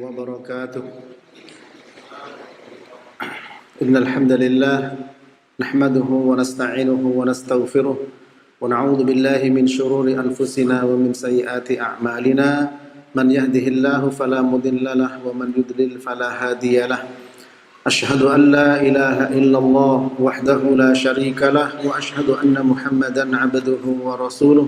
وبركاته. إن الحمد لله نحمده ونستعينه ونستغفره ونعوذ بالله من شرور أنفسنا ومن سيئات أعمالنا من يهده الله فلا مضل له ومن يضلل فلا هادي له. أشهد أن لا إله إلا الله وحده لا شريك له وأشهد أن محمدا عبده ورسوله.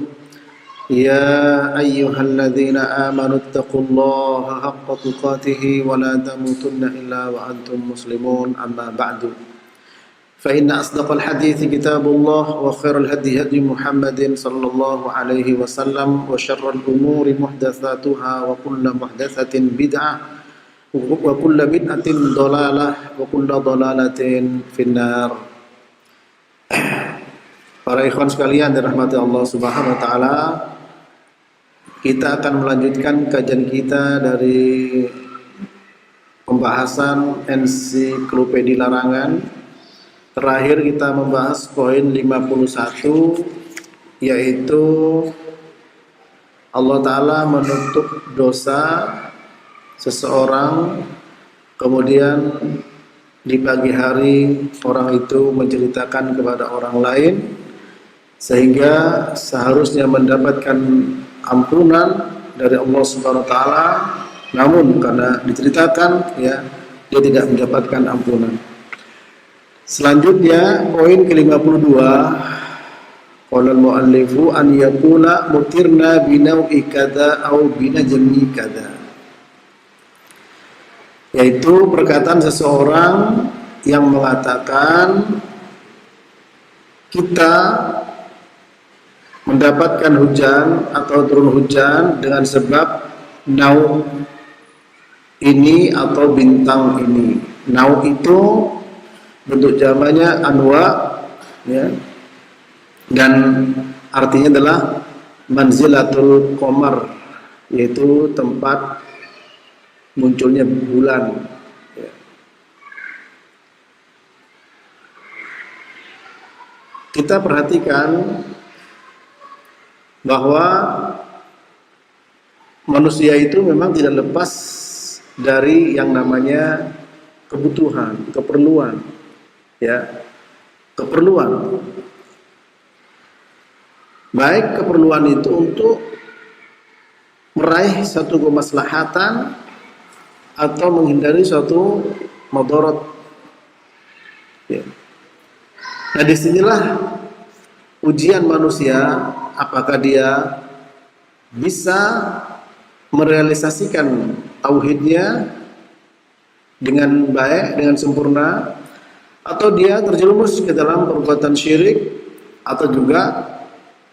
يا أيها الذين آمنوا اتقوا الله حق تقاته ولا تموتن إلا وأنتم مسلمون. أما بعد فإن أصدق الحديث كتاب الله وخير الهدي هدي محمد صلى الله عليه وسلم وشر الأمور محدثاتها وكل محدثة بدعة وكل بدعة ضلالة وكل ضلالة في النار. Para ikhwan sekalian dirahmati Allah Subhanahu wa taala, kita akan melanjutkan kajian kita dari pembahasan ensiklopedia larangan. Terakhir kita membahas poin 51, yaitu Allah Ta'ala menutup dosa seseorang, kemudian di pagi hari orang itu menceritakan kepada orang lain, sehingga seharusnya mendapatkan ampunan dari Allah Subhanahu wa taala, namun karena diceritakan dia tidak mendapatkan ampunan. Selanjutnya poin ke-52, qala al-muallifu an yakuna mutirna binau'i kadza au binajmi kadza, yaitu perkataan seseorang yang mengatakan kita mendapatkan hujan atau turun hujan dengan sebab nau ini atau bintang ini. Nau itu bentuk jamaknya anwa, ya, dan artinya adalah manzilatul qamar, yaitu tempat munculnya bulan. Ya. Kita perhatikan bahwa manusia itu memang tidak lepas dari yang namanya kebutuhan, keperluan, ya, keperluan. Baik keperluan itu untuk meraih satu kemaslahatan atau menghindari suatu madarat. Ya. Nah, disinilah ujian manusia, apakah dia bisa merealisasikan tauhidnya dengan baik, dengan sempurna, atau dia terjerumus ke dalam perbuatan syirik, atau juga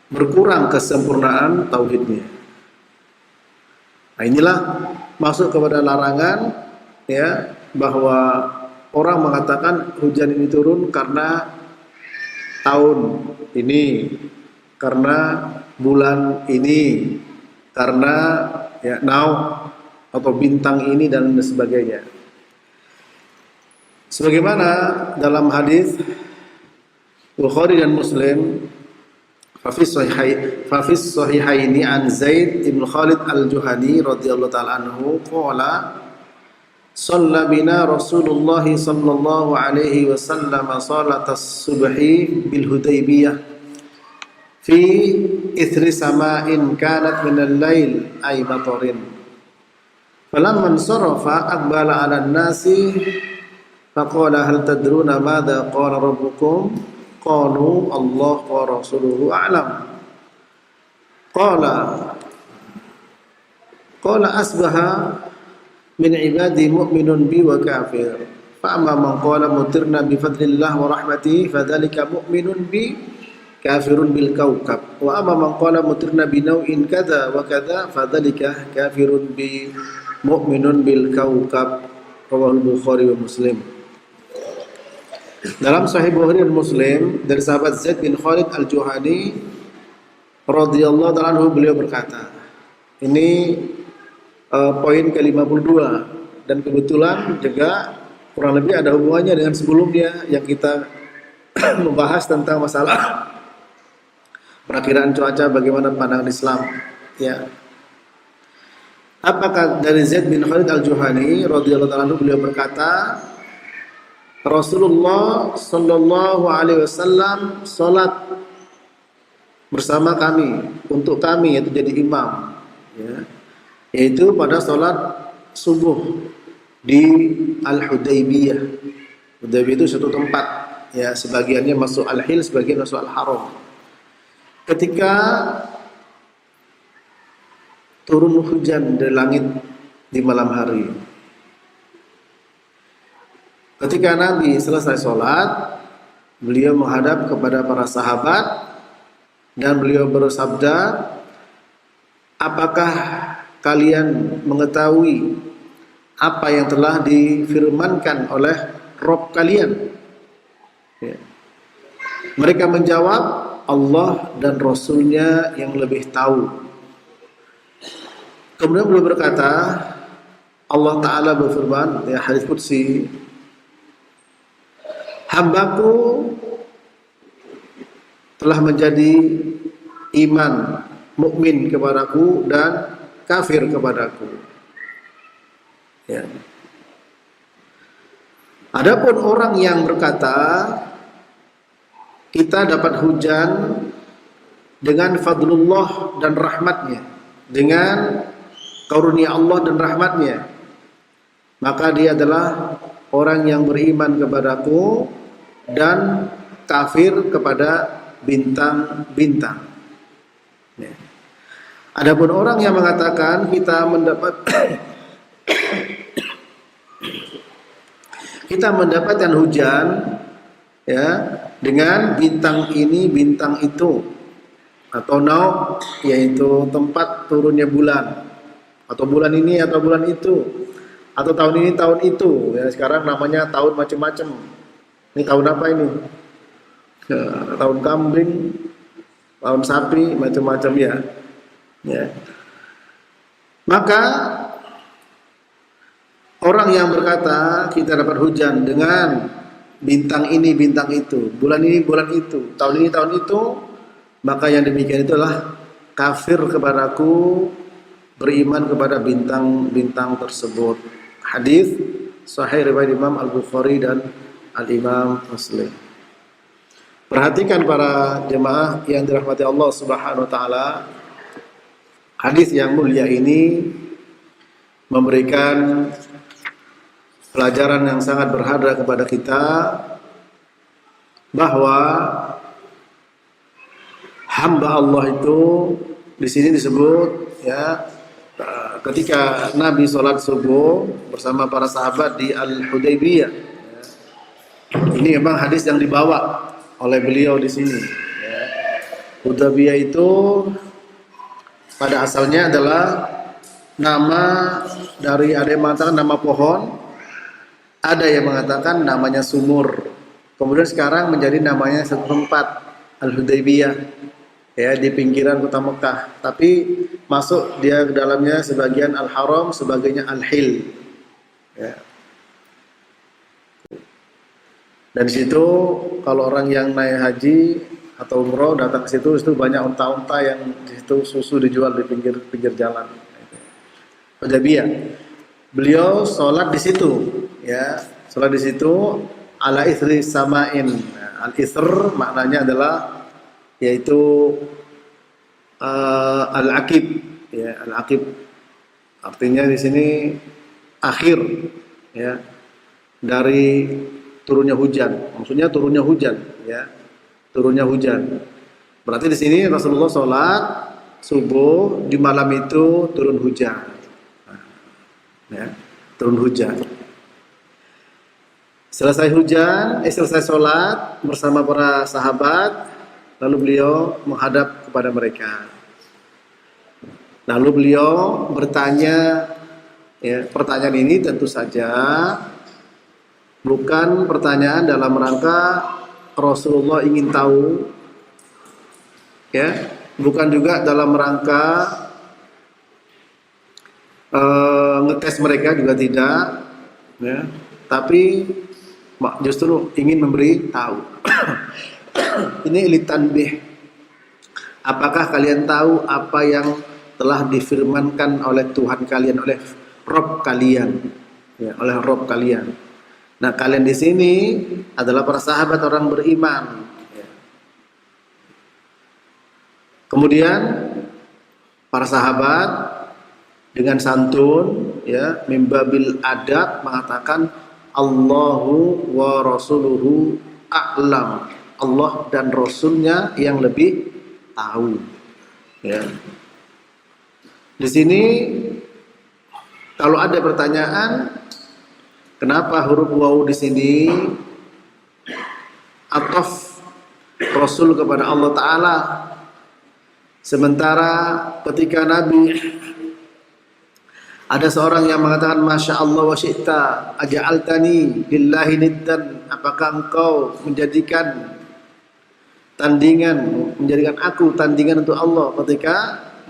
berkurang kesempurnaan tauhidnya. Nah, inilah masuk kepada larangan, ya, bahwa orang mengatakan hujan ini turun karena tahun ini, karena bulan ini, karena ya nau atau bintang ini dan sebagainya. Sebagaimana dalam hadis Bukhari dan Muslim, Fafis sahihaini an Zaid ibn Khalid al-Juhani radhiyallahu ta'ala anhu qala shalla bina Rasulullah sallallahu alaihi wasallam salatas subhi bil Hudaybiyah fi ithri sama'in kanat minal lail ay matarin falamman sarafa aqbala 'ala an-nasi faqala hal tadruna madza qala rabbukum qalu Allah wa rasuluhu a'lam qala asbaha min ibadi mu'minun bi wa kafir fa amma man qala mutirna bi fadlillah wa rahmatihi fadzalika mu'minun bi kafirun bil kaukab wa amma man qala mutirna bi nau'in kadza wa kadza fadzalika kafirun bi mu'minun bil kaukab. Rawahu Bukhari wa Muslim. Dalam Sahih Bukhari dan Muslim dari sahabat Zaid bin Khalid al-Juhani radhiyallahu ta'ala anhu, beliau berkata, ini poin ke-52, dan kebetulan juga kurang lebih ada hubungannya dengan sebelumnya yang kita membahas tentang masalah perakiraan cuaca, bagaimana pandangan Islam, ya. Apakah dari Zaid bin Khalid Al-Juhani radhiyallahu anhu, beliau berkata, Rasulullah sallallahu alaihi wasallam salat bersama kami, untuk kami, yaitu jadi imam, ya, yaitu pada salat subuh di Al-Hudaybiyah. Hudaybiyah itu suatu tempat, ya, sebagiannya masuk Al-Hil, sebagian masuk Al-Haram. Ketika turun hujan dari langit di malam hari, ketika Nabi selesai sholat, beliau menghadap kepada para sahabat dan beliau bersabda, apakah kalian mengetahui apa yang telah difirmankan oleh Rabb kalian? Ya. Mereka menjawab, Allah dan Rasulnya yang lebih tahu. Kemudian beliau berkata, Allah Ta'ala berfirman, ya, hadits qudsi, hambaku telah menjadi iman, mukmin kepadaku dan kafir kepadaku. Ya. Adapun orang yang berkata, kita dapat hujan dengan fadlullah dan rahmatnya, dengan karunia Allah dan rahmatnya, maka dia adalah orang yang beriman kepadaku dan kafir kepada bintang-bintang. Ya. Adapun orang yang mengatakan kita mendapatkan hujan, ya, dengan bintang ini, bintang itu, atau nauk, yaitu tempat turunnya bulan, atau bulan ini atau bulan itu, atau tahun ini tahun itu, ya, sekarang namanya tahun macam-macam. Ini tahun apa ini? Ya, tahun kambing, tahun sapi, macam-macam, ya. Ya. Maka orang yang berkata kita dapat hujan dengan bintang ini, bintang itu, bulan ini, bulan itu, tahun ini, tahun itu, maka yang demikian itulah kafir kepadaku, beriman kepada bintang-bintang tersebut. Hadis sahih riwayat Imam Al-Bukhari dan Al-Imam Muslim. Perhatikan para jemaah yang dirahmati Allah Subhanahu wa taala, hadis yang mulia ini memberikan pelajaran yang sangat berharga kepada kita, bahwa hamba Allah itu di sini disebut, ya, ketika Nabi sholat subuh bersama para sahabat di Al-Hudaybiyah. Ini memang hadis yang dibawa oleh beliau di sini. Ya. Hudaybiyah itu pada asalnya adalah nama dari, ada yang mengatakan nama pohon, ada yang mengatakan namanya sumur. Kemudian sekarang menjadi namanya satu tempat, Al-Hudaybiyah, ya, di pinggiran kota Mekah. Tapi masuk dia ke dalamnya sebagian Al-Haram, sebagiannya Al-Hil. Ya. Dan di situ kalau orang yang naik haji atau umroh datang ke situ, itu banyak unta-unta yang di situ susu dijual di pinggir jalan. Hudaybiyah. Beliau sholat di situ, ya, sholat di situ ala ithri samain. Al-ithr maknanya adalah yaitu al-aqib, ya, al-aqib artinya di sini akhir, ya, dari turunnya hujan. Maksudnya turunnya hujan, ya, turunnya hujan. Berarti di sini Rasulullah sholat subuh, di malam itu turun hujan, ya, turun hujan. Selesai sholat bersama para sahabat, lalu beliau menghadap kepada mereka. Lalu beliau bertanya, ya, pertanyaan ini tentu saja bukan pertanyaan dalam rangka Rasulullah ingin tahu, ya, bukan juga dalam rangka ngetes mereka, juga tidak, ya, tapi justru ingin memberi tahu. Ini litanbih. Apakah kalian tahu apa yang telah difirmankan oleh Tuhan kalian, oleh Rob kalian, ya, oleh Rob kalian. Nah, kalian di sini adalah para sahabat orang beriman. Ya. Kemudian para sahabat dengan santun, ya, mimbabil adab mengatakan Allahu wa rasuluhu a'lam. Allah dan Rasulnya yang lebih tahu. Ya. Di sini kalau ada pertanyaan, kenapa huruf waw di sini ataf Rasul kepada Allah Ta'ala, sementara ketika Nabi ada seorang yang mengatakan Masya Allah wa syi'ta aja'altani lillahi niddan, apakah engkau menjadikan tandingan, menjadikan aku tandingan untuk Allah, ketika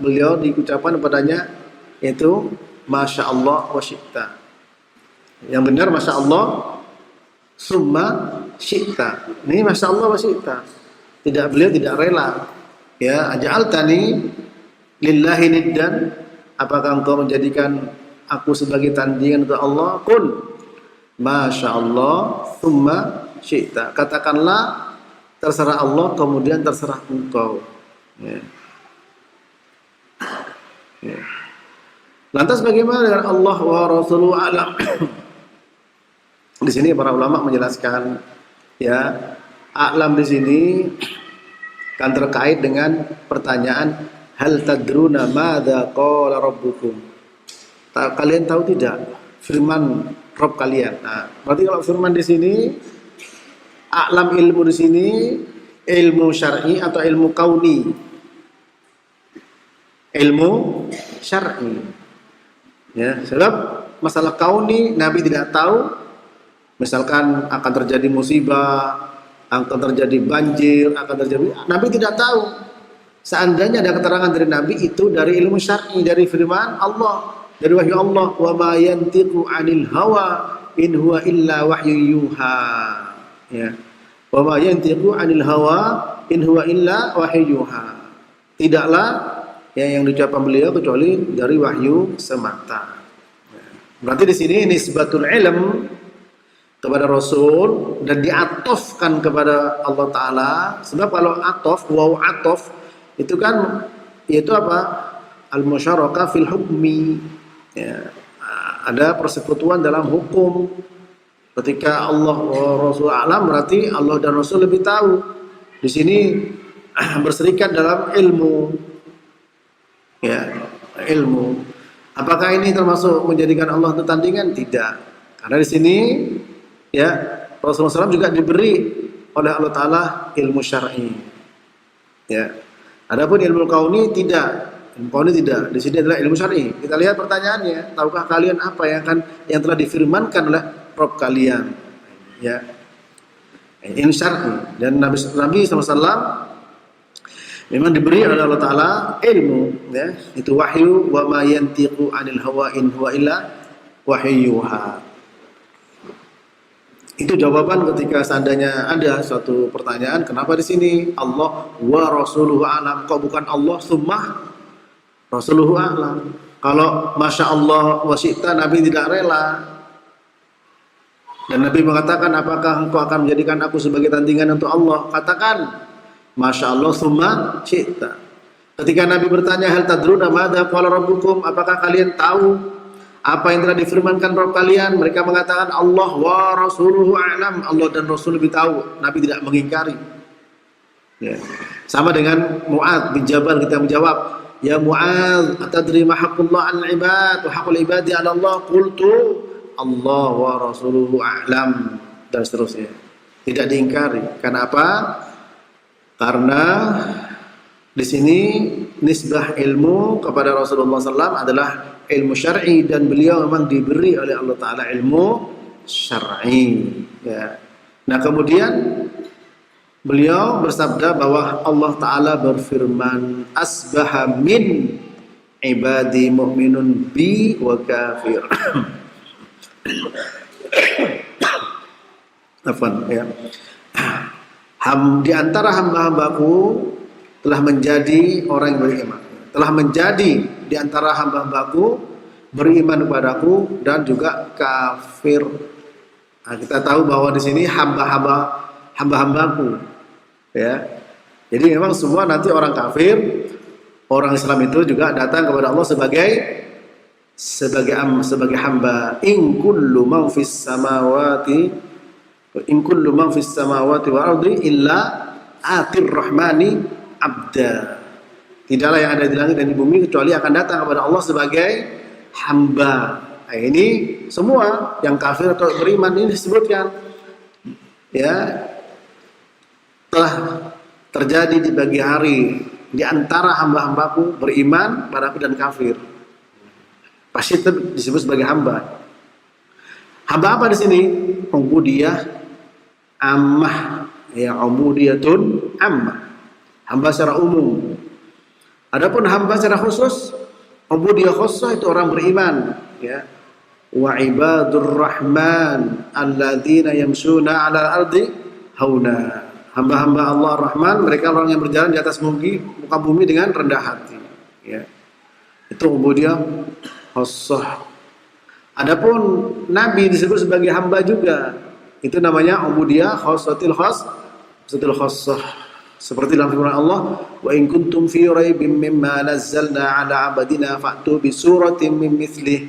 beliau diucapkan padanya itu Masya Allah wa syi'ta. Yang benar Masya Allah summa syi'ta. Ini Masya Allah wa syi'ta. Beliau tidak rela. Ya, aja'altani lillahi niddan, apakah engkau menjadikan aku sebagai tandingan untuk Allah? Qul Masya Allah summa syi'ta. Katakanlah terserah Allah, kemudian terserah engkau. Ya. Ya. Lantas bagaimana dengan Allah wa Rasuluhu a'lam? Di sini para ulama menjelaskan, ya, a'lam di sini kan terkait dengan pertanyaan hal tadruna madza qala rabbukum. Kalian tahu tidak firman Rabb kalian? Nah, berarti kalau firman di sini, a'lam ilmu di sini ilmu syar'i atau ilmu kauni? Ilmu syar'i. Ya, sebab masalah kauni Nabi tidak tahu. Misalkan akan terjadi musibah, akan terjadi banjir, akan terjadi, Nabi tidak tahu. Seandainya ada keterangan dari Nabi, itu dari ilmu syar'i, dari firman Allah, dari wahyu Allah. Wa ma yantiqu 'anil hawa in huwa illa wahyu yuha. Ya. Wa ma yantiqu 'anil hawa in huwa illa wahyu yuha. Tidaklah yang diucapkan beliau kecuali dari wahyu semata. Berarti di sini nisbatul ilm kepada Rasul dan diatofkan kepada Allah Ta'ala. Sebab kalau atof, waw atof itu kan, yaitu apa? Al-musyarakah fil hukmi, ya, ada persekutuan dalam hukum. Ketika Allah wa Rasul alam, berarti Allah dan Rasul lebih tahu. Di sini berserikat dalam ilmu, ya, ilmu. Apakah ini termasuk menjadikan Allah itu tandingan? Tidak. Karena di sini, ya, Rasulullah SAW juga diberi oleh Allah Ta'ala ilmu syar'i. Ya. Adapun ilmu kauni tidak. Ilmu kauni tidak. Di sini adalah ilmu syar'i. Kita lihat pertanyaannya. Tahukah kalian apa yang telah difirmankan oleh Rabb kalian? Ya. Ilmu syar'i. Dan Nabi SAW memang diberi oleh Allah Ta'ala ilmu. Ya. Itu wahyu. Wa ma yantiqu 'anil hawa in huwa illa wahyuha. Itu jawaban ketika seandainya ada suatu pertanyaan, kenapa di sini Allah wa Rasuluhu a'lam, kok bukan Allah summa Rasuluhu a'lam? Kalau Masya Allah wa syi'ta, Nabi tidak rela. Dan Nabi mengatakan, apakah engkau akan menjadikan aku sebagai tandingan untuk Allah? Katakan Masya Allah summa syi'ta. Ketika Nabi bertanya hal tadruna madza qala rabbukum, apakah kalian tahu apa yang telah difirmankan Rabb kalian? Mereka mengatakan Allah wa Rasuluhu a'lam, Allah dan Rasul lebih tahu. Nabi tidak mengingkari. Ya. Sama dengan Mu'adz bin Jabal, kita menjawab, ya Mu'adz, atadri ma haqqullah 'alal ibad wa haqqul ibadi 'ala Allah? Qultu Allah wa Rasuluhu a'lam, dan seterusnya. Tidak diingkari. Karena apa? Karena di sini nisbah ilmu kepada Rasulullah SAW adalah ilmu syar'i, dan beliau memang diberi oleh Allah Ta'ala ilmu syar'i. Ya. Nah, kemudian beliau bersabda bahwa Allah Ta'ala berfirman, asbaha min ibadi mu'minun bi wa kafir. Afwan, ya. Di antara hamba-hambaku telah menjadi orang yang beriman. telah menjadi di antara hamba-hambaku beriman kepadaku dan juga kafir. Nah, kita tahu bahwa di sini hamba-hambaku, ya. Jadi memang semua nanti orang kafir, orang Islam itu juga datang kepada Allah sebagai hamba. In kullu man fis samawati wal ardi illa atir rahmani abda. Tidaklah yang ada di langit dan di bumi kecuali akan datang kepada Allah sebagai hamba. Nah, ini semua yang kafir atau beriman ini disebutkan, ya, telah terjadi di pagi hari di antara hamba-hambaku beriman padaku dan kafir. Pasti itu disebut sebagai hamba. Hamba apa di sini? Ubudiyah ammah, ya, ubudiyatun ammah. Hamba secara umum. Adapun hamba secara khusus, ubudiyah khusus itu orang beriman, ya. Wa ibadur rahman alladzina yamshuna 'alal ardi hauna. Hamba-hamba Allah Rahman, mereka orang yang berjalan di atas muka bumi dengan rendah hati, ya. Itu ubudiyah khusus. Adapun nabi disebut sebagai hamba juga. Itu namanya ubudiyah khusatil khusus. Seperti dalam firman Allah, wa in kuntum fi raibin mimma nazzalna 'ala 'abdina fa'tu bi suratin min mithlihi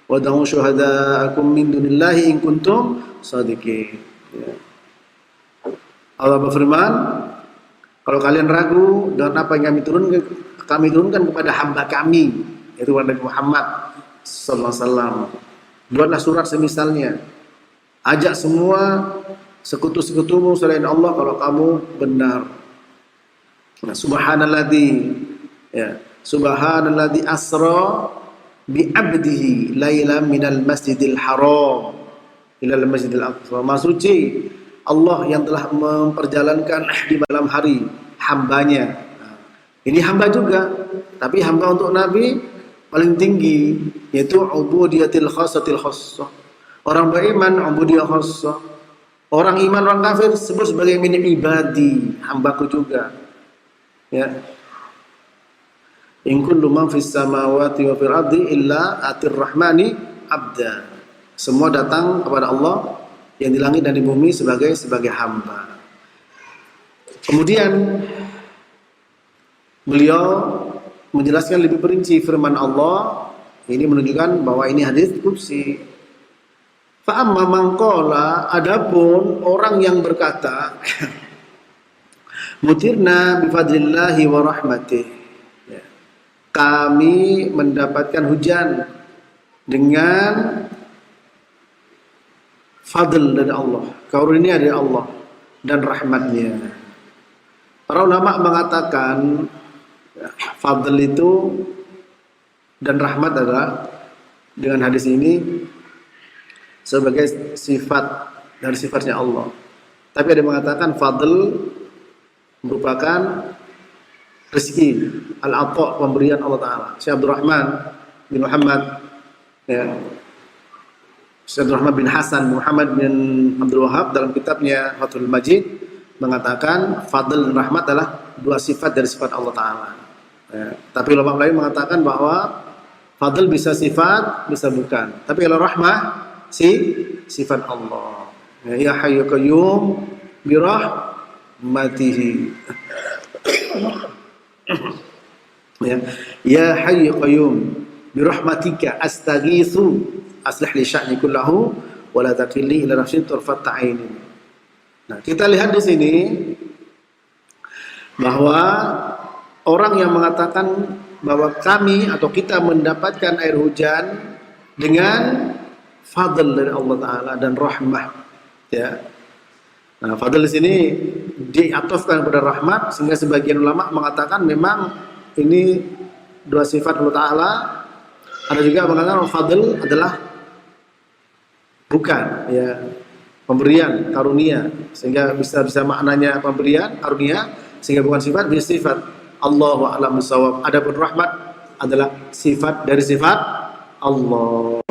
wa da'u syuhada'akum min dunillahi in kuntum shadiqin. Ya. Allah berfirman, kalau kalian ragu dengan apa yang kami turunkan kepada hamba kami, yaitu Nabi Muhammad sallallahu alaihi wasallam, buatlah surat semisalnya. Ajak semua sekutu-sekutumu selain Allah kalau kamu benar. Nah, subhanalladzi asra bi 'abdihi lailan minal masjidil haram ilal masjidil aqsa. Maha suci Allah yang telah memperjalankan di malam hari hambanya. Nah, ini hamba juga, tapi hamba untuk Nabi paling tinggi, yaitu ubudiyatil khasatil khassah. Orang beriman ubudiyah khassah. Orang iman, orang kafir disebut sebagai min ibadi, hambaku juga. Ya. In kullu man fis samawati wa fil ardi illa atir rahmani abda. Semua datang kepada Allah yang di langit dan di bumi sebagai hamba. Kemudian beliau menjelaskan lebih perinci firman Allah. Ini menunjukkan bahwa ini hadis qudsi. Fa amma man qala, adapun orang yang berkata mutirna bi fadlillahi wa rahmatih, ya, kami mendapatkan hujan dengan fadl dari Allah, karunia dari Allah dan rahmatnya. Para ulama mengatakan fadl itu dan rahmat adalah dengan hadis ini sebagai sifat dari sifatnya Allah. Tapi ada yang mengatakan fadl merupakan rezeki, al-ata, pemberian Allah Ta'ala. Syekh Abdul Rahman bin Muhammad, ya, Syekh Abdul Rahman bin Hasan Muhammad bin Abdul Wahab dalam kitabnya Fathul Majid mengatakan fadl dan rahmat adalah dua sifat dari sifat Allah Ta'ala. Ya, tapi ulama lain mengatakan bahwa fadl bisa sifat, bisa bukan. Tapi kalau rahmah sifat Allah. Ya Hayyu Qayyum bi rahmatihi. Ya Hayyu Qayyum bi rahmatika astaghitsu aslih li sya'ni kullahu wa la taqilli ila nafsi tarfat ainin. Nah, kita lihat di sini bahwa orang yang mengatakan bahwa kami atau kita mendapatkan air hujan dengan fadl dari Allah Ta'ala dan rahmah, ya. Nah, fadl di sini diatofkan kepada rahmat, sehingga sebagian ulama mengatakan memang ini dua sifat Allah Ta'ala. Ada juga mengatakan fadl adalah bukan, ya, pemberian, karunia, sehingga bisa maknanya pemberian, karunia, sehingga bukan sifat, bisa sifat. Allahu a'lam bishawab. Adapun rahmat adalah sifat dari sifat Allah.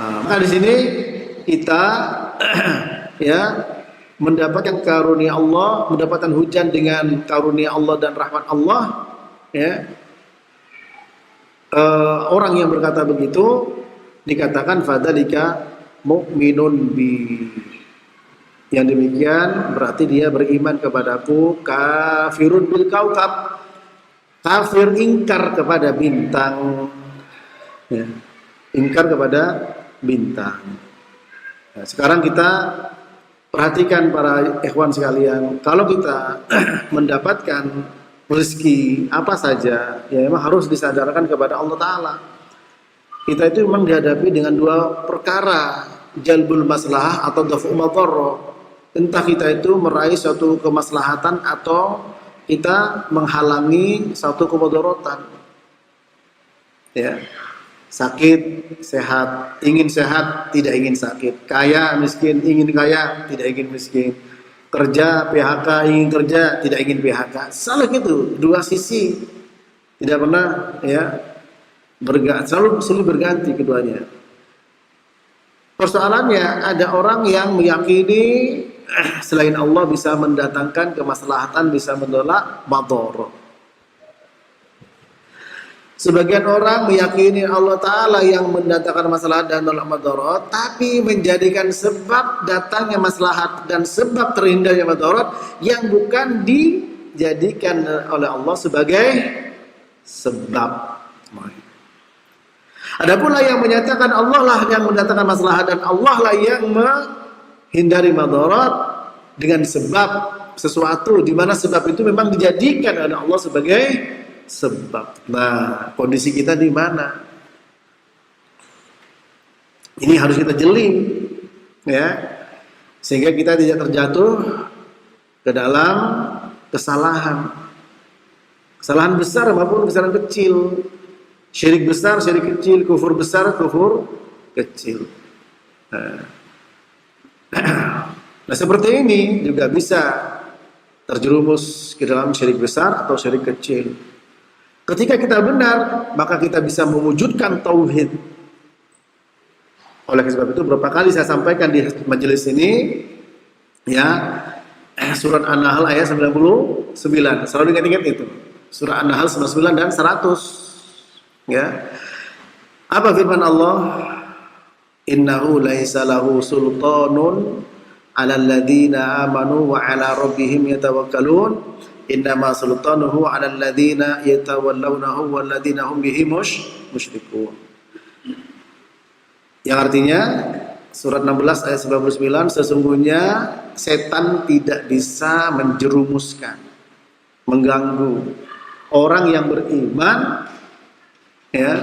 Maka di sini kita ya mendapatkan karunia Allah, mendapatkan hujan dengan karunia Allah dan rahmat Allah, ya. orang yang berkata begitu dikatakan fadzalika mu'minun bi. Yang demikian berarti dia beriman kepadaku, kafirun bil kaukab, kafir ingkar kepada bintang, ya, ingkar kepada bintang. Nah, sekarang kita perhatikan para ikhwan sekalian, kalau kita mendapatkan rezeki apa saja, ya memang harus disadarkan kepada Allah Ta'ala. Kita itu memang dihadapi dengan dua perkara, jalbul maslahah atau daf'u madharrah. Entah kita itu meraih suatu kemaslahatan atau kita menghalangi suatu kemudaratan. Ya. Sakit, sehat, ingin sehat, tidak ingin sakit. Kaya, miskin, ingin kaya, tidak ingin miskin. Kerja, PHK, ingin kerja, tidak ingin PHK. Salah gitu, dua sisi. Tidak pernah ya selalu berganti keduanya. Persoalannya ada orang yang meyakini selain Allah bisa mendatangkan kemaslahatan, bisa menolak madharah. Sebagian orang meyakini Allah Ta'ala yang mendatangkan masalah dan menolak madharah, tapi menjadikan sebab datangnya maslahat dan sebab terhindarnya madharah yang bukan dijadikan oleh Allah sebagai sebab. Ada pula yang menyatakan Allah lah yang mendatangkan maslahat dan Allah lah yang hindari madarat dengan sebab sesuatu di mana sebab itu memang dijadikan oleh Allah sebagai sebab. Nah, kondisi kita di mana? Ini harus kita jeli, ya, sehingga kita tidak terjatuh ke dalam kesalahan besar maupun kesalahan kecil, syirik besar, syirik kecil, kufur besar, kufur kecil. Nah, seperti ini juga bisa terjerumus ke dalam syirik besar atau syirik kecil. Ketika kita benar, maka kita bisa mewujudkan tauhid. Oleh sebab itu berapa kali saya sampaikan di majelis ini, ya, surat An-Nahl ayat 99. Selalu ingat-ingat itu. Surah An-Nahl 99 dan 100. Ya. Apa firman Allah? Innahu laisa lahu sultanun 'alal ladzina amanu wa 'ala rabbihim yatawakkalun. Innama sultanuhu 'alal ladzina yatawallawnahu wal ladzina hum bihi musyrikun. Yang artinya surat 16 ayat 99, sesungguhnya setan tidak bisa menjerumuskan, mengganggu orang yang beriman, ya,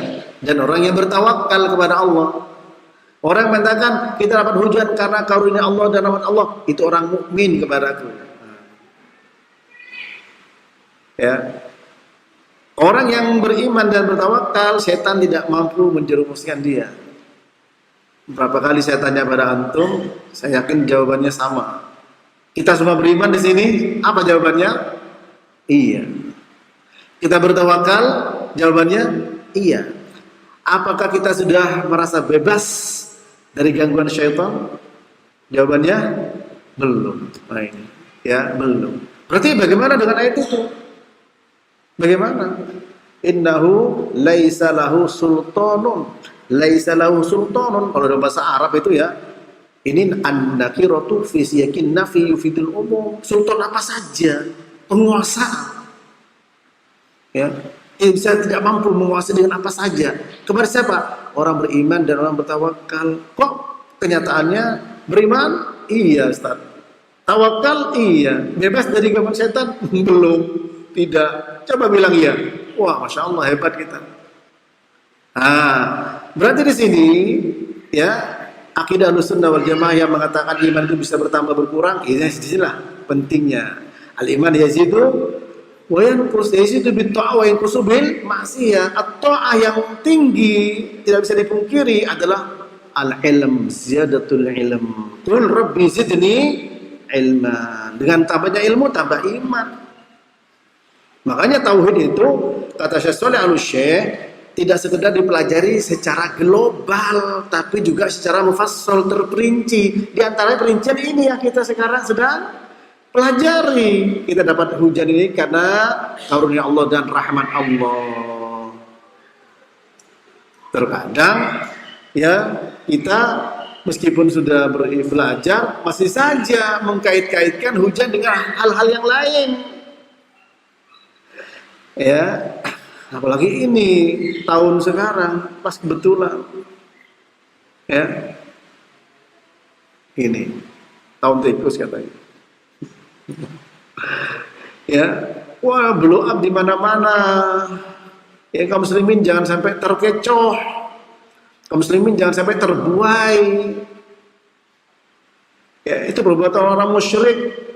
dan orang yang bertawakal kepada Allah. Orang yang mengatakan kita dapat hujan karena karunia Allah dan rahmat Allah, itu orang mukmin kepadaku. Ya. Orang yang beriman dan bertawakal, setan tidak mampu menjerumuskan dia. Berapa kali saya tanya pada antum, saya yakin jawabannya sama. Kita semua beriman di sini, apa jawabannya? Iya. Kita bertawakal, jawabannya iya. Apakah kita sudah merasa bebas dari gangguan syaitan? Jawabannya belum. Nah, ini, ya, belum. Berarti bagaimana dengan ayat itu? Bagaimana? Innahu laisa lahu sultanun. Laisa lahu sultanun. Kalau dalam bahasa Arab itu ya, ini an-nakiratu fi siyakin nafi yufidul umum. Sultan apa saja, penguasa. Ya. Bisa tidak mampu menguasai dengan apa saja. Kepada siapa? Orang beriman dan orang bertawakal. Kok kenyataannya beriman? Iya, Ustaz. Tawakal? Iya. Bebas dari gangguan setan? Belum. Tidak. Coba bilang iya. Wah, Masya Allah, hebat kita. Berarti di sini, ya, akidah Ahlussunnah wal Jamaah yang mengatakan iman itu bisa bertambah berkurang, ini disinilah pentingnya. Al-iman yazidu wa yanqus, yazidu bit-ta'ah wa yanqusu bil ma'siyah. At-ta'ah yang tinggi tidak bisa dipungkiri adalah al-ilm, ziyadatul ilm. Qul rabbi zidni ilman. Dengan tambahnya ilmu tambah iman. Makanya tauhid itu kata Syekh Shalih Al-Syekh tidak sekedar dipelajari secara global, tapi juga secara mufassal, terperinci. Di antara perincian ini yang kita sekarang sedang pelajari. Kita dapat hujan ini karena karunia Allah dan rahmat Allah. Terkadang ya kita meskipun sudah belajar masih saja mengkait-kaitkan hujan dengan hal-hal yang lain. Ya, apalagi ini tahun sekarang pas kebetulan. Ya. Ini tahun tikus katanya. Ya, wah blow up di mana-mana. Ya, kaum muslimin jangan sampai terkecoh. Kaum muslimin jangan sampai terbuai. Ya, itu perbuatan orang musyrik.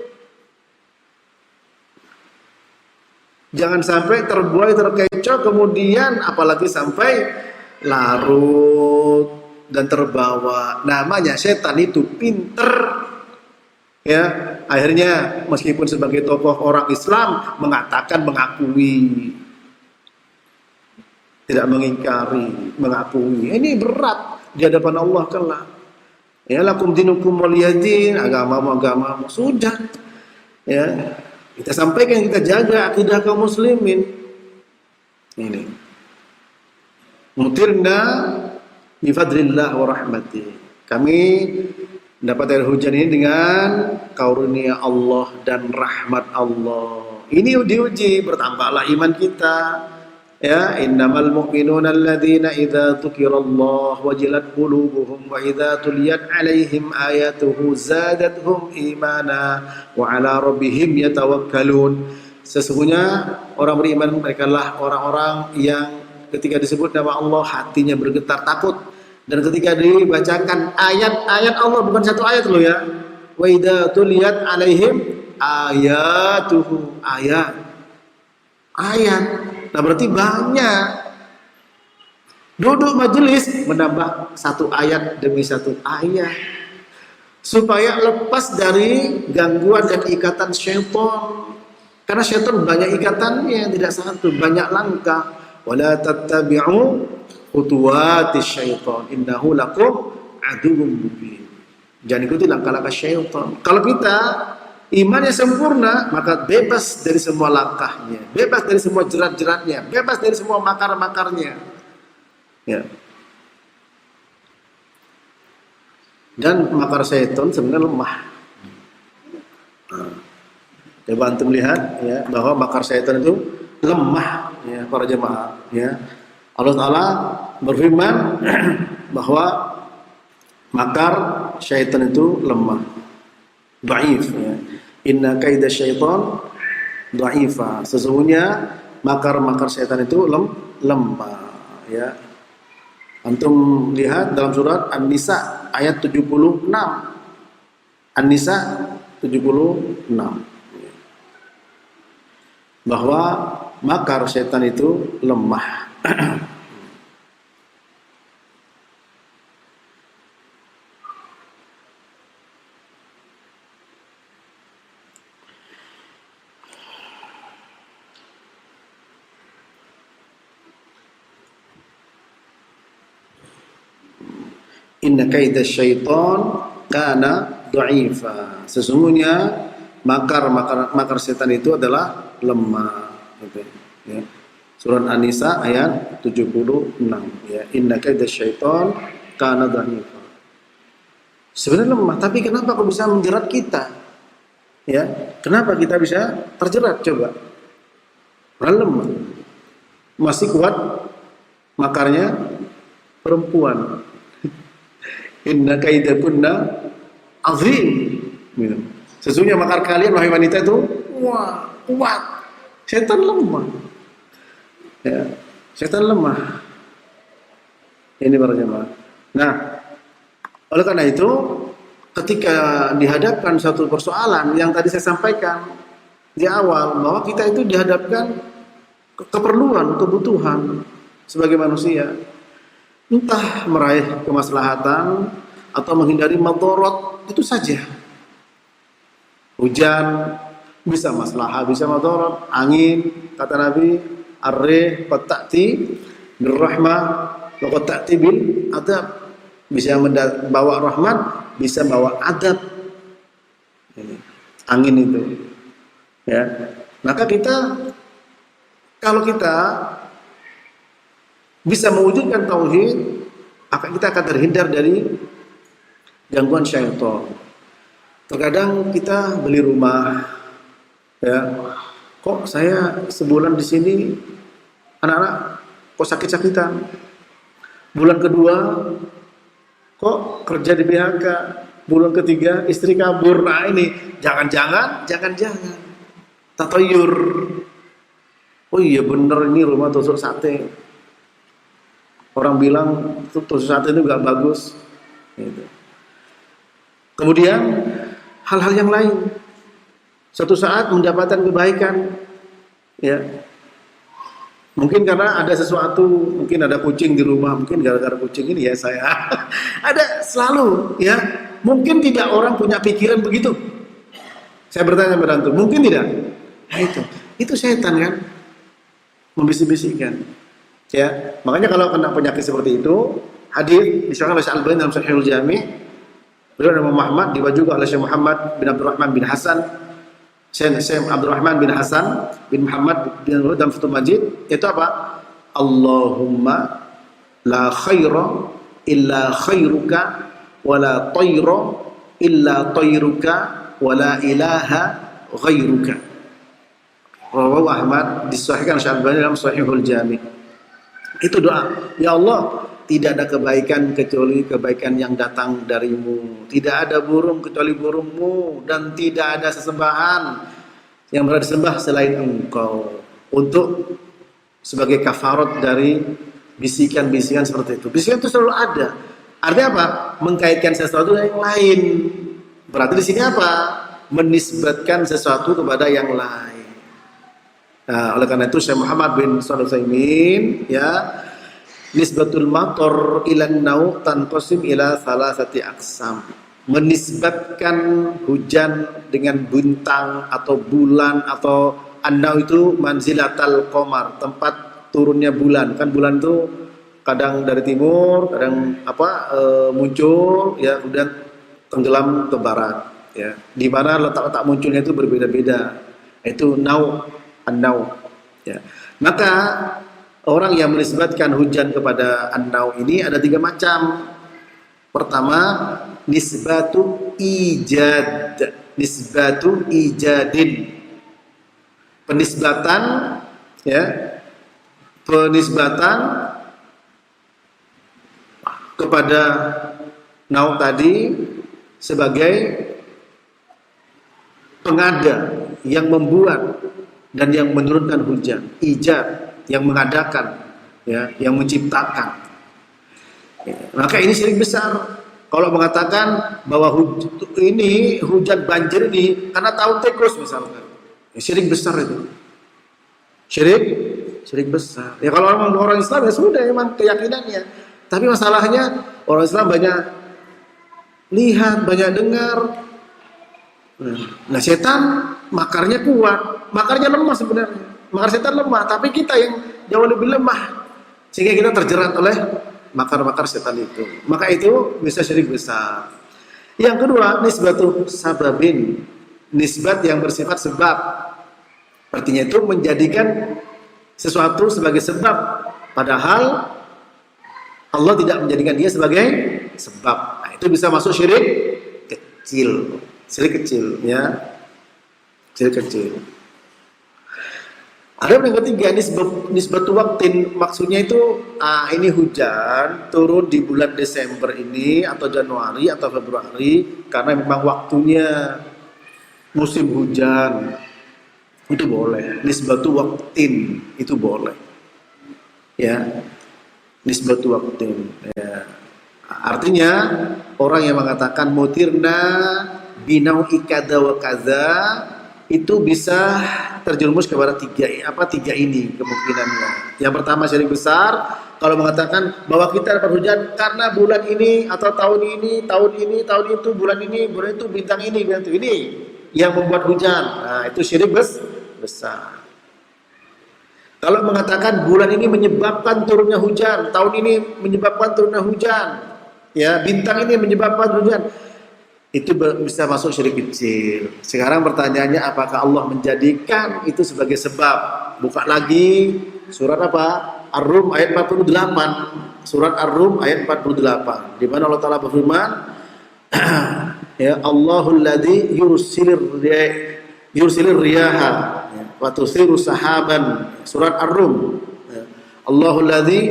Jangan sampai terbuai, terkecoh, kemudian apalagi sampai larut dan terbawa. Namanya setan itu pinter. Ya, akhirnya meskipun sebagai tokoh orang Islam mengatakan, mengakui, tidak mengingkari, mengakui. Ini berat di hadapan Allah kelak. Ya, lakum dinukum waliyadin, agamamu sudah. Ya, kita sampaikan, kita jaga akidah kaum muslimin. Ini. Mutirna bifadlillah wa rahmatih. Kami dapat air hujan ini dengan karunia Allah dan rahmat Allah. Ini diuji, bertambahlah iman kita. Ya, innamal mu'minuna alladzina idza dzukirallah wajilat qulubuhum wa idza tuliyat 'alaihim ayatuhu zadatuhum imana wa 'ala rabbihim yatawakkalun. Sesungguhnya orang beriman mereka lah orang-orang yang ketika disebut nama Allah hatinya bergetar takut, dan ketika dibacakan ayat-ayat Allah, bukan satu ayat loh ya, wa idza tuliyat 'alaihim ayatuhu, ayat. Nah berarti banyak. Duduk majelis menambah satu ayat demi satu ayat supaya lepas dari gangguan dan ikatan syaitan. Karena syaitan banyak ikatannya, tidak satu, banyak langkah. Wala tattabi'u khutuwatis syaitan innahu lakum aduwwum mubin. Jangan ikuti langkah-langkah syaitan. Kalau kita imannya sempurna, maka bebas dari semua langkahnya, bebas dari semua jerat-jeratnya, bebas dari semua makar-makarnya. Ya. Dan makar syaitan sebenarnya lemah. Coba antum lihat ya, bahwa makar syaitan itu lemah ya, para jemaah ya. Allah Ta'ala berfirman bahwa makar syaitan itu lemah, dhaif ya. Inna kaida syaitan dha'ifa. Sesungguhnya makar-makar syaitan itu lemah ya. Antum lihat dalam surat An-Nisa ayat 76. An-Nisa 76. Bahwa makar syaitan itu lemah. Inna kaida syaitan kana dha'ifa. Sesungguhnya makar setan itu adalah lemah gitu ya. Surat An-Nisa ayat 76 ya. Inna kaida syaitan kana dha'ifa. Sebenarnya lemah, tapi kenapa kok bisa menjerat kita? Ya, kenapa kita bisa terjerat coba? Karena lemah. Masih kuat makarnya perempuan. Inna kaidakunna azim. Sesungguhnya makar kalian wahai wanita itu wah, kuat. Setan lemah. Ya, setan lemah. Ini para jemaah. Nah, oleh karena itu ketika dihadapkan satu persoalan yang tadi saya sampaikan di awal, bahwa kita itu dihadapkan keperluan, kebutuhan sebagai manusia. Entah meraih kemaslahatan atau menghindari madharat, itu saja. Hujan bisa maslahah, bisa madharat. Angin, kata Nabi, ar-rih qad ta'ti bir rahmah wa qad ta'ti bil adab. Bisa membawa rahmat, bisa bawa adab. Ini angin itu. Ya. Maka kita, kalau kita bisa mewujudkan tauhid, kita akan terhindar dari gangguan syaitan. Terkadang kita beli rumah, ya, kok saya sebulan di sini anak-anak kok sakit-sakitan. Bulan kedua kok kerja di PHK. Bulan ketiga istri kabur. Nah ini jangan-jangan tatayur. Oh iya bener ini rumah tusuk sate. Orang bilang tusuk sate itu gak bagus. Gitu. Kemudian hal-hal yang lain. Suatu saat mendapatkan kebaikan, ya. Mungkin karena ada sesuatu, mungkin ada kucing di rumah, mungkin gara-gara kucing ini ya saya. Ada selalu, ya. Mungkin tidak orang punya pikiran begitu. Saya bertanya pada antum, mungkin tidak? Nah itu setan kan, membisik-bisikkan. Ya, makanya kalau kena penyakit seperti itu, hadis disebutkan oleh Al-Albani dalam Sahihul Jami', beliau Imam Muhammad diwajib juga oleh Syekh Muhammad bin Abdurrahman bin Hasan, Syekh Abdurrahman bin Hasan bin Muhammad bin dalam Fathul Majid, itu apa? Allahumma la khaira illa khairuka wa la tayra illa tayruka wa la ilaha ghairuka. Rawahu Ahmad, disahihkan Syekh Albani dalam Sahihul Jami'. Itu doa, ya Allah, tidak ada kebaikan kecuali kebaikan yang datang darimu. Tidak ada burung kecuali burungmu. Dan tidak ada sesembahan yang berada disembah selain engkau. Untuk sebagai kafarat dari bisikan-bisikan seperti itu. Bisikan itu selalu ada. Artinya apa? Mengkaitkan sesuatu dengan yang lain. Berarti di sini apa? Menisbatkan sesuatu kepada yang lain. Nah, oleh karena itu Syekh Muhammad bin Shalih Al-Utsaimin, ya, nisbatul matar ilan nau tanqasim ila salasati aqsam. Menisbatkan hujan dengan bintang atau bulan atau annau itu manzilatal qamar, tempat turunnya bulan. Kan bulan itu kadang dari timur, kadang muncul, ya, kemudian tenggelam ke barat, ya. Di mana letak-letak munculnya itu berbeda-beda. Itu nau, annau, ya. Maka orang yang menisbatkan hujan kepada annau ini ada 3 macam. Pertama, nisbatu ijad, nisbatu ijadin. Penisbatan, ya. Penisbatan kepada nau tadi sebagai pengada yang membuat dan yang menurunkan hujan. Ijad, yang mengadakan, ya, yang menciptakan. Maka ini syirik besar. Kalau mengatakan bahwa ini hujan banjir ini karena tahun tikus misalkan, ya, syirik besar itu. Syirik besar. Ya kalau orang Islam ya sudah memang keyakinannya. Tapi masalahnya orang Islam banyak lihat, banyak dengar. Nah, setan makarnya kuat, makarnya lemah sebenarnya. Makar setan lemah, tapi kita yang jauh lebih lemah, sehingga kita terjerat oleh makar-makar setan itu. Maka itu bisa syirik besar. Yang kedua, nisbatu sababin, nisbat yang bersifat sebab. Artinya itu menjadikan sesuatu sebagai sebab, padahal Allah tidak menjadikan dia sebagai sebab. Nah, itu bisa masuk syirik kecil. Syirik kecil, ya. Syirik kecil. Ada yang ketiga, nisbatu waktin, maksudnya itu ini hujan turun di bulan Desember ini atau Januari atau Februari karena memang waktunya musim hujan. Itu boleh. Nisbatu waktin itu boleh. Ya. Nisbatu waktin. Ya. Artinya orang yang mengatakan mutirna binau ikada wa kaza itu bisa terjerumus kepada tiga ini kemungkinannya. Yang pertama syirik besar, kalau mengatakan bahwa kita dapat hujan karena bulan ini atau tahun itu, bulan itu, bintang ini yang membuat hujan. Nah, itu syirik besar. Kalau mengatakan bulan ini menyebabkan turunnya hujan, tahun ini menyebabkan turunnya hujan, ya, bintang ini menyebabkan hujan, itu bisa masuk syirik kecil. Sekarang pertanyaannya, apakah Allah menjadikan itu sebagai sebab? Buka lagi surat apa? Ar-Rum ayat 48. Surat Ar-Rum ayat 48. Di mana Allah Ta'ala berfirman, ya Allahul ladzi yursilir riyaha wa tusiru sahaban. Surat Ar-Rum. Allahul ladzi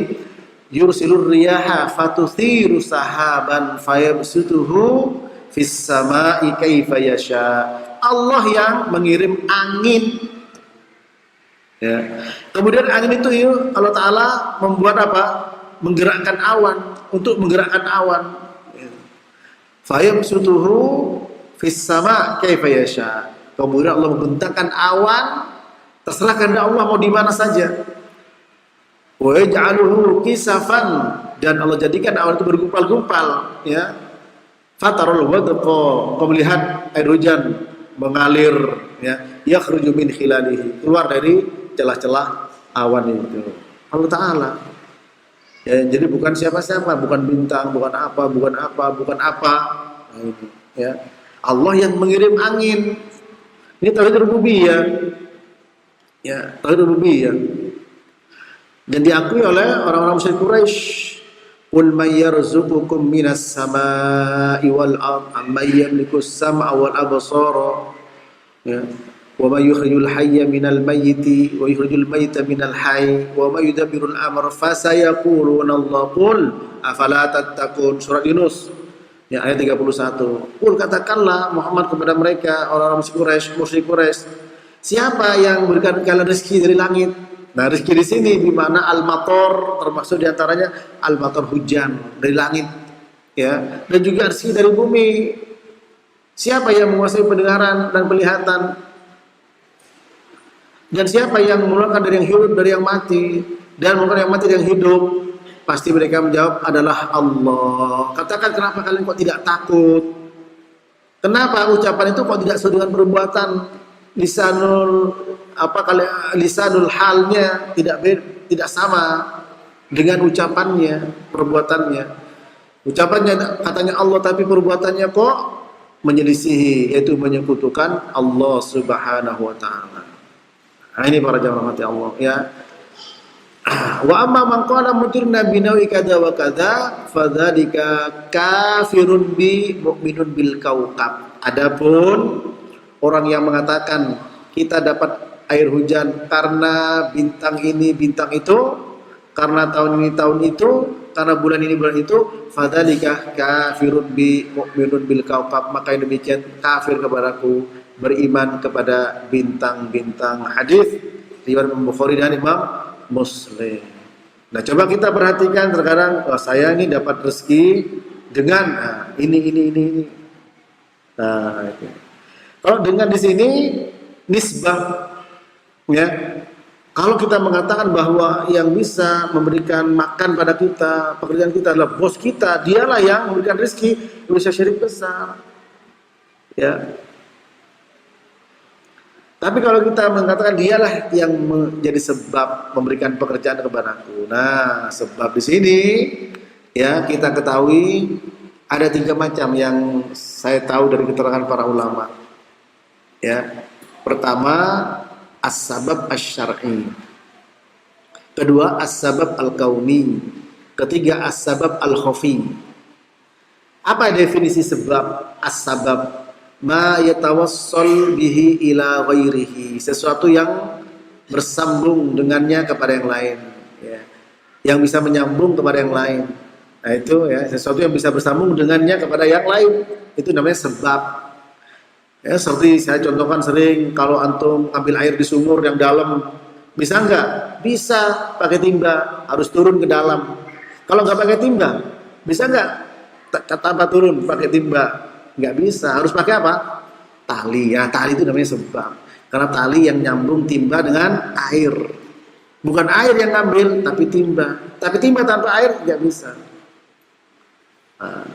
yursilur riyaha fatuthiru sahaban fayabsutuhu fis samai kaifa yasha. Allah yang mengirim angin. Ya. Kemudian angin itu Allah Ta'ala membuat apa? Menggerakkan awan. Untuk menggerakkan awan. Fayabsutuhu fis sama kaifa yasha. Kemudian Allah membentangkan awan, terserah kehendak Allah mau di mana saja. Wa yaj'aluhu kisafan, dan Allah jadikan awan itu bergumpal-gumpal, ya. Fatarul wadqa, kau melihat air hujan mengalir, ya, yakhruju min khilalihi, keluar dari celah-celah awan itu. Allah Ta'ala. Ya, jadi bukan siapa-siapa, bukan bintang, bukan apa. Nah, ini, ya. Allah yang mengirim angin. Ini tauhid rububiyah. Ya, tauhid rububiyah. Dan diakui oleh orang-orang musyrik Quraisy. Qul may yarzuqukum minas samaa'i wal ardh amman yamliku as-sam'a wal absara. Ya. Wa may yukhrijul hayya minal mayyiti wa yukhrijul mayyita minal hayy wa may yudabbirul amra fasayaquluna Allah. Qul afala tattaqun. Surat Yunus ya ayat 31. Qul, katakanlah Muhammad kepada mereka orang-orang musyrik Quraisy, siapa yang memberikan kalian rezeki dari langit? Nah, rezeki di sini di mana al-matar, termasuk diantaranya al-matar hujan dari langit, ya, dan juga rezeki dari bumi. Siapa yang menguasai pendengaran dan penglihatan? Dan siapa yang mengeluarkan dari yang hidup dari yang mati dan mengeluarkan yang mati dari yang hidup? Pasti mereka menjawab adalah Allah. Katakan, kenapa kalian kok tidak takut? Kenapa ucapan itu kok tidak sesuai dengan perbuatan? Lisanul halnya tidak sama dengan ucapannya, perbuatannya. Ucapannya katanya Allah, tapi perbuatannya kok menyelisihi, yaitu menyekutukan Allah Subhanahu wa taala. Nah, ini para jamaah rahmati Allah, ya. Wa amma man qala mutirna binawi kadza wa kadza fadzalika kafirun bi mu'minun bil kaukab. Adapun orang yang mengatakan kita dapat air hujan karena bintang ini, bintang itu, karena tahun ini, tahun itu, karena bulan ini, bulan itu, fadzalika kafirun bi mu'minun bil kaukab, maka yang demikian kafir kepadaku, beriman kepada bintang-bintang. Hadis riwayat Imam Bukhari dan Imam Muslim. Nah, coba kita perhatikan sekarang, saya ini dapat rezeki dengan ini. Nah, itu. Kalau dengan di sini nisbah, ya. Kalau kita mengatakan bahwa yang bisa memberikan makan pada kita, pekerjaan kita adalah bos kita, dialah yang memberikan rezeki, bisa syirik besar. Ya. Tapi kalau kita mengatakan dialah yang menjadi sebab memberikan pekerjaan kepadaku. Nah, sebab di sini ya kita ketahui ada 3 macam yang saya tahu dari keterangan para ulama. Ya, pertama as-sabab asy-syar'i, kedua as-sabab al-kauni, ketiga as-sabab al-khafi. Apa definisi sebab? As-sabab ma yatawassal bihi ila ghairihi, sesuatu yang bersambung dengannya kepada yang lain, ya, yang bisa menyambung kepada yang lain. Nah, itu ya, sesuatu yang bisa bersambung dengannya kepada yang lain, itu namanya sebab. Ya, seperti saya contohkan sering, kalau antum ambil air di sumur yang dalam, bisa enggak? Bisa, pakai timba, harus turun ke dalam. Kalau enggak pakai timba, bisa enggak? Tanpa turun, pakai timba, enggak bisa. Harus pakai apa? Tali. Ya, tali itu namanya sebab. Karena tali yang nyambung timba dengan air. Bukan air yang ngambil, tapi timba. Tapi timba tanpa air enggak bisa. Nah,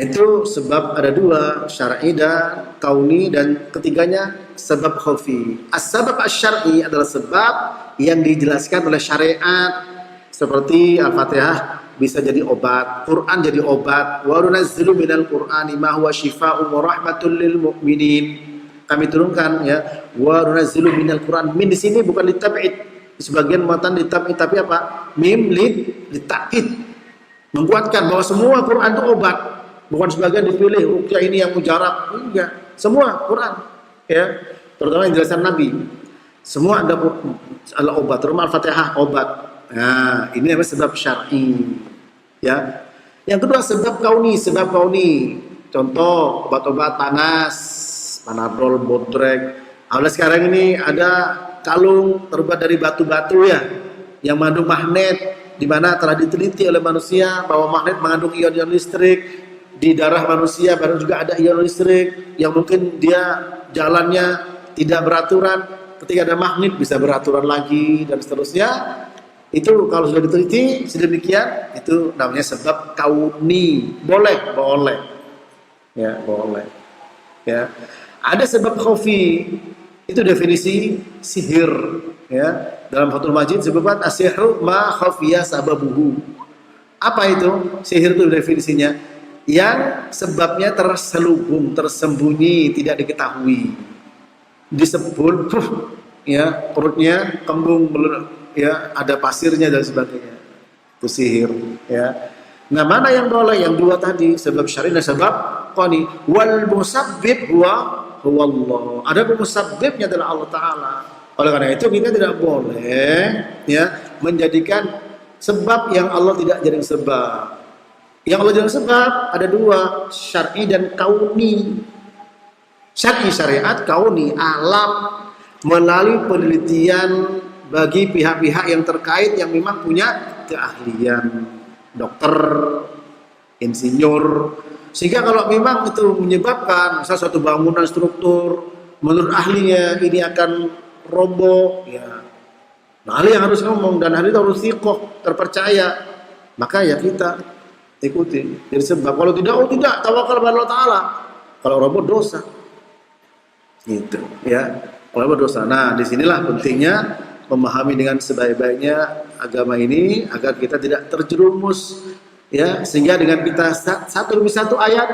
itu sebab ada 2, syar'i dan kauni, dan ketiganya sebab khafi. As-sabab asy-syar'i adalah sebab yang dijelaskan oleh syariat, seperti Al-Fatihah bisa jadi obat, Quran jadi obat. Wa nunazzilu minal Qur'ani ma huwa syifaa'un wa rahmatul lil mu'minin. Kami turunkan, ya, wa nunazzilu minal Qur'an. Min di sini bukan litab'id, Sebagian muatan tapi apa? Mim litakid. Menguatkan bahwa semua Quran itu obat. Bukan sebagian dipilih ruqyah ini yang mujarab. Enggak. Semua Quran. Ya. Terutama yang jelasan Nabi. Semua ada obat. Terutama Al-Fatihah obat. Nah, ini namanya sebab syar'i. Ya. Yang kedua sebab kauni. Contoh obat-obat panas, Panadol, Bodrek. Awalnya sekarang ini ada kalung terbuat dari batu-batu ya, yang mengandung magnet, di mana telah diteliti oleh manusia bahwa magnet mengandung ion-ion listrik di darah manusia, baru juga ada ion listrik yang mungkin dia jalannya tidak beraturan, ketika ada magnet bisa beraturan lagi dan seterusnya. Itu kalau sudah diteliti sedemikian, itu namanya sebab kauni. Boleh. Ya, boleh. Ya. Ada sebab khafi. Itu definisi sihir, ya. Dalam Fathul Majid disebut as-sihru ma khafiya sababuhu. Apa itu? Sihir itu definisinya yang sebabnya terselubung, tersembunyi, tidak diketahui. Disebut ya, perutnya kembung, ya, ada pasirnya dan sebagainya. Itu sihir, ya. Nah, mana yang boleh? Yang dua tadi, sebab syar'i dan sebab qani. Wal musabbib huwa Allah. Ada musabbibnya adalah Allah Ta'ala. Oleh karena itu kita tidak boleh ya menjadikan sebab yang Allah tidak jadi sebab. Yang Allah jadi sebab ada dua, syar'i dan kauni. Syar'i syariat, kauni alam, melalui penelitian bagi pihak-pihak yang terkait yang memang punya keahlian, dokter, insinyur. Sehingga kalau memang itu menyebabkan misal suatu bangunan struktur menurut ahlinya ini akan roboh, ya, nah, ahli yang harus ngomong dan ahli itu harus thiqah, terpercaya, maka ya kita ikuti. Jadi sebab kalau tidak tawakal pada Allah Ta'ala, kalau roboh dosa, gitu ya. Kalau roboh dosa. Nah, disinilah pentingnya memahami dengan sebaik-baiknya agama ini agar kita tidak terjerumus. Ya, sehingga dengan kita satu demi satu ayat,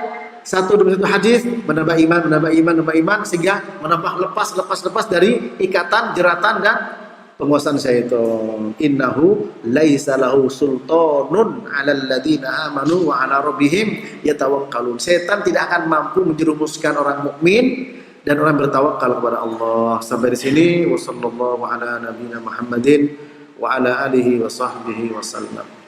satu demi satu hadis menambah iman, sehingga menambah lepas dari ikatan, jeratan dan penguasaan syaitan. Innahu laisa lahu sultanun 'alal ladzina amanu wa 'ala rabbihim yatawakkalun. Setan tidak akan mampu menjerumuskan orang mukmin dan orang bertawakal kepada Allah. Sampai di sini, wassallallahu ala nabiyina Muhammadin wa ala alihi wa sahbihi wasallam.